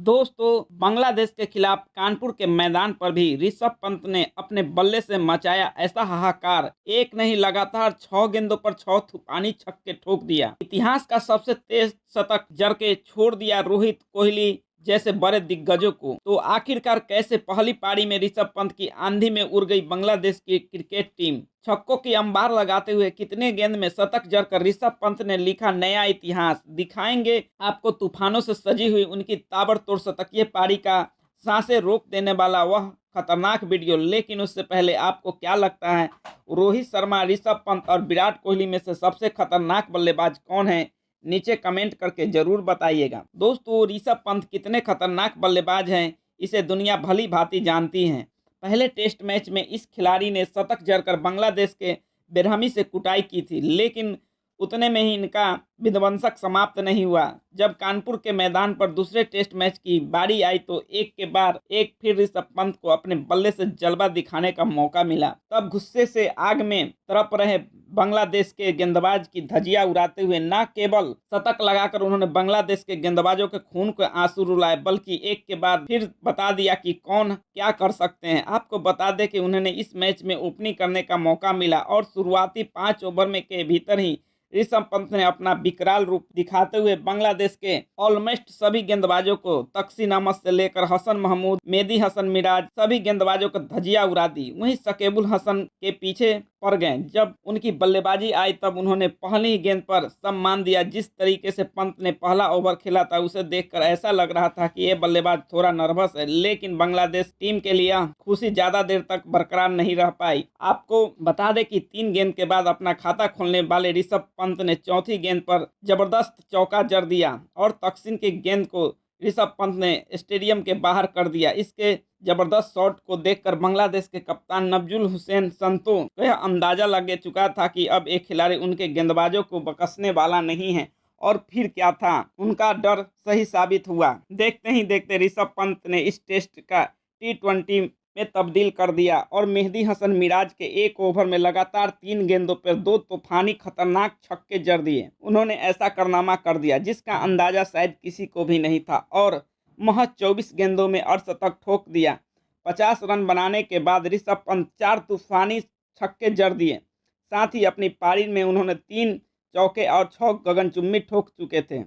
दोस्तों, बांग्लादेश के खिलाफ कानपुर के मैदान पर भी ऋषभ पंत ने अपने बल्ले से मचाया ऐसा हाहाकार। एक नहीं, लगातार 6 गेंदों पर 6 तूफानी छक्के ठोक दिया। इतिहास का सबसे तेज शतक जड़ के छोड़ दिया रोहित कोहली जैसे बड़े दिग्गजों को। तो आखिरकार कैसे पहली पारी में ऋषभ पंत की आंधी में उड़ गई बांग्लादेश की क्रिकेट टीम। छक्कों की अंबार लगाते हुए कितने गेंद में शतक जड़कर ऋषभ पंत ने लिखा नया इतिहास। दिखाएंगे आपको तूफानों से सजी हुई उनकी ताबड़तोड़ शतकीय पारी का सांसें रोक देने वाला वह खतरनाक वीडियो। लेकिन उससे पहले आपको क्या लगता है, रोहित शर्मा, ऋषभ पंत और विराट कोहली में से सबसे खतरनाक बल्लेबाज कौन है? नीचे कमेंट करके जरूर बताइएगा। दोस्तों, ऋषभ पंत कितने खतरनाक बल्लेबाज हैं इसे दुनिया भली भांति जानती है। पहले टेस्ट मैच में इस खिलाड़ी ने शतक जड़कर बांग्लादेश के बेरहमी से कुटाई की थी, लेकिन उतने में ही इनका विध्वंसक समाप्त नहीं हुआ। जब कानपुर के मैदान पर दूसरे टेस्ट मैच की बारी आई तो एक के बाद एक फिर ऋषभ पंत को अपने बल्ले से जलवा दिखाने का मौका मिला। तब गुस्से से आग में तड़प रहे बांग्लादेश के गेंदबाज की धजिया उड़ाते हुए न केवल शतक लगाकर उन्होंने बांग्लादेश के गेंदबाजों के खून के आंसू रुलाए, बल्कि एक के बाद फिर बता दिया कि कौन क्या कर सकते हैं। आपको बता दें कि उन्होंने इस मैच में ओपनिंग करने का मौका मिला और शुरुआती 5 ओवर में के भीतर ही ऋषभ पंत ने अपना विकराल रूप दिखाते हुए बांग्लादेश के ऑलमोस्ट सभी गेंदबाजों को तकसीन अहमद से लेकर हसन महमूद, मेहदी हसन मिराज सभी गेंदबाजों को धजिया उड़ा दी। वहीं शकीबुल हसन के पीछे पड़ गए। जब उनकी बल्लेबाजी आई तब उन्होंने पहली गेंद पर सम्मान दिया। जिस तरीके से पंत ने पहला ओवर खेला था उसे देखकर ऐसा लग रहा था कि ये बल्लेबाज थोड़ा नर्वस है, लेकिन बांग्लादेश टीम के लिए खुशी ज्यादा देर तक बरकरार नहीं रह पाई। आपको बता दें कि 3 गेंद के बाद अपना खाता खोलने वाले ऋषभ पंत ने चौथी गेंद पर जबरदस्त चौका जड़ दिया और तकसीन की गेंद को ऋषभ पंत ने स्टेडियम के बाहर कर दिया। इसके जबरदस्त शॉट को देखकर बांग्लादेश के कप्तान नबजुल हुसैन संतो को यह अंदाजा लग चुका था कि अब एक खिलाड़ी उनके गेंदबाजों को बकसने वाला नहीं है। और फिर क्या था, उनका डर सही साबित हुआ। देखते ही देखते ऋषभ पंत ने इस टेस्ट का T20 में तब्दील कर दिया और मेहदी हसन मिराज के एक ओवर में लगातार 3 गेंदों पर 2 तूफानी खतरनाक छक्के जड़ दिए। उन्होंने ऐसा कारनामा कर दिया जिसका अंदाजा शायद किसी को भी नहीं था और महज 24 गेंदों में अर्धशतक ठोक दिया। 50 रन बनाने के बाद ऋषभ पंत 4 तूफानी छक्के जड़ दिए। साथ ही अपनी पारी में उन्होंने 3 चौके और 6 गगनचुम्बी ठोक चुके थे।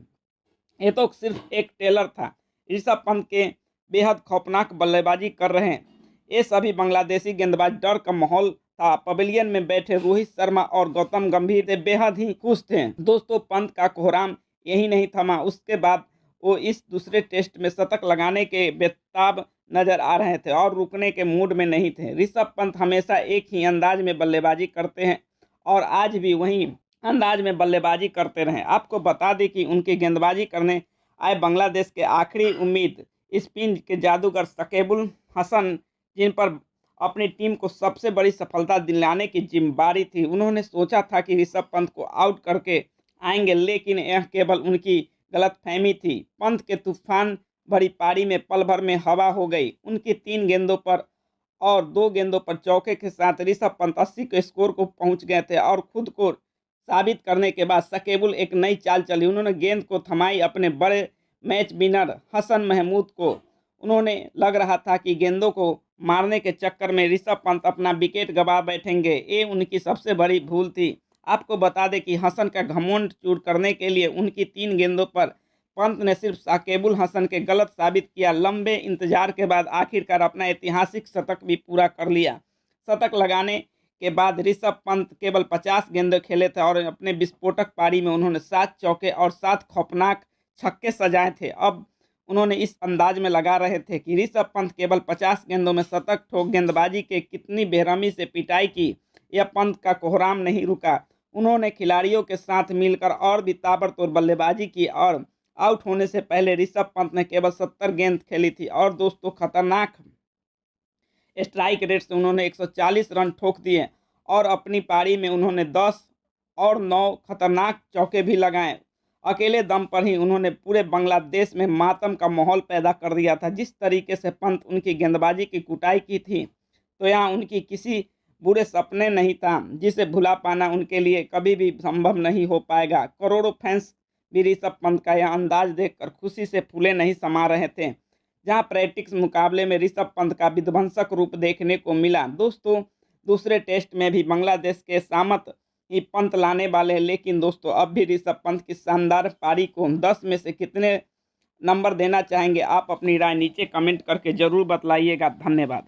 ये तो सिर्फ एक टेलर था। ऋषभ पंत के बेहद खौफनाक बल्लेबाजी कर रहे हैं। ये सभी बांग्लादेशी गेंदबाज डर का माहौल था। पवेलियन में बैठे रोहित शर्मा और गौतम गंभीर से बेहद ही खुश थे। दोस्तों, पंत का कोहराम यही नहीं थमा। उसके बाद वो इस दूसरे टेस्ट में शतक लगाने के बेताब नजर आ रहे थे और रुकने के मूड में नहीं थे। ऋषभ पंत हमेशा एक ही अंदाज में बल्लेबाजी करते हैं और आज भी वही अंदाज में बल्लेबाजी करते रहे। आपको बता दें कि उनकी गेंदबाजी करने आए बांग्लादेश के आखिरी उम्मीद स्पिन के जादूगर शकीबुल हसन, जिन पर अपनी टीम को सबसे बड़ी सफलता दिलाने की जिम्मेदारी थी। उन्होंने सोचा था कि ऋषभ पंत को आउट करके आएंगे, लेकिन यह केवल उनकी गलतफहमी थी। पंत के तूफान भरी पारी में पल भर में हवा हो गई। उनकी 3 गेंदों पर और 2 गेंदों पर चौके के साथ ऋषभ पंत 80 के स्कोर को पहुंच गए थे और खुद को साबित करने के बाद शकीबुल एक नई चाल चली। उन्होंने गेंद को थमाई अपने बड़े मैच विनर हसन महमूद को। उन्होंने लग रहा था कि गेंदों को मारने के चक्कर में ऋषभ पंत अपना विकेट गंवा बैठेंगे। ये उनकी सबसे बड़ी भूल थी। आपको बता दें कि हसन का घमंड चूर करने के लिए उनकी 3 गेंदों पर पंत ने सिर्फ शकीबुल हसन के गलत साबित किया। लंबे इंतजार के बाद आखिरकार अपना ऐतिहासिक शतक भी पूरा कर लिया। शतक लगाने के बाद ऋषभ पंत केवल 50 गेंदें खेले थे और अपने विस्फोटक पारी में उन्होंने 7 चौके और 7 खौफनाक छक्के सजाए थे। अब उन्होंने इस अंदाज में लगा रहे थे कि ऋषभ पंत केवल 50 गेंदों में शतक ठोक गेंदबाजी के कितनी बेरहमी से पिटाई की। यह पंत का कोहराम नहीं रुका। उन्होंने खिलाड़ियों के साथ मिलकर और भी ताबड़तोड़ बल्लेबाजी की और आउट होने से पहले ऋषभ पंत ने केवल 70 गेंद खेली थी और दोस्तों खतरनाक स्ट्राइक रेट से उन्होंने 140 रन ठोक दिए और अपनी पारी में उन्होंने 10 और 9 खतरनाक चौके भी लगाए। अकेले दम पर ही उन्होंने पूरे बांग्लादेश में मातम का माहौल पैदा कर दिया था। जिस तरीके से पंत उनकी गेंदबाजी की कुटाई की थी तो यहाँ उनकी किसी बुरे सपने नहीं था जिसे भुला पाना उनके लिए कभी भी संभव नहीं हो पाएगा। करोड़ों फैंस भी ऋषभ पंत का यह अंदाज देखकर खुशी से फूले नहीं समा रहे थे। जहां प्रैक्टिस मुकाबले में ऋषभ पंत का विध्वंसक रूप देखने को मिला। दोस्तों, दूसरे टेस्ट में भी बांग्लादेश के सामत ही पंत लाने वाले हैं, लेकिन दोस्तों अब भी ऋषभ पंत की शानदार पारी को 10 में से कितने नंबर देना चाहेंगे? आप अपनी राय नीचे कमेंट करके जरूर बतलाइएगा। धन्यवाद।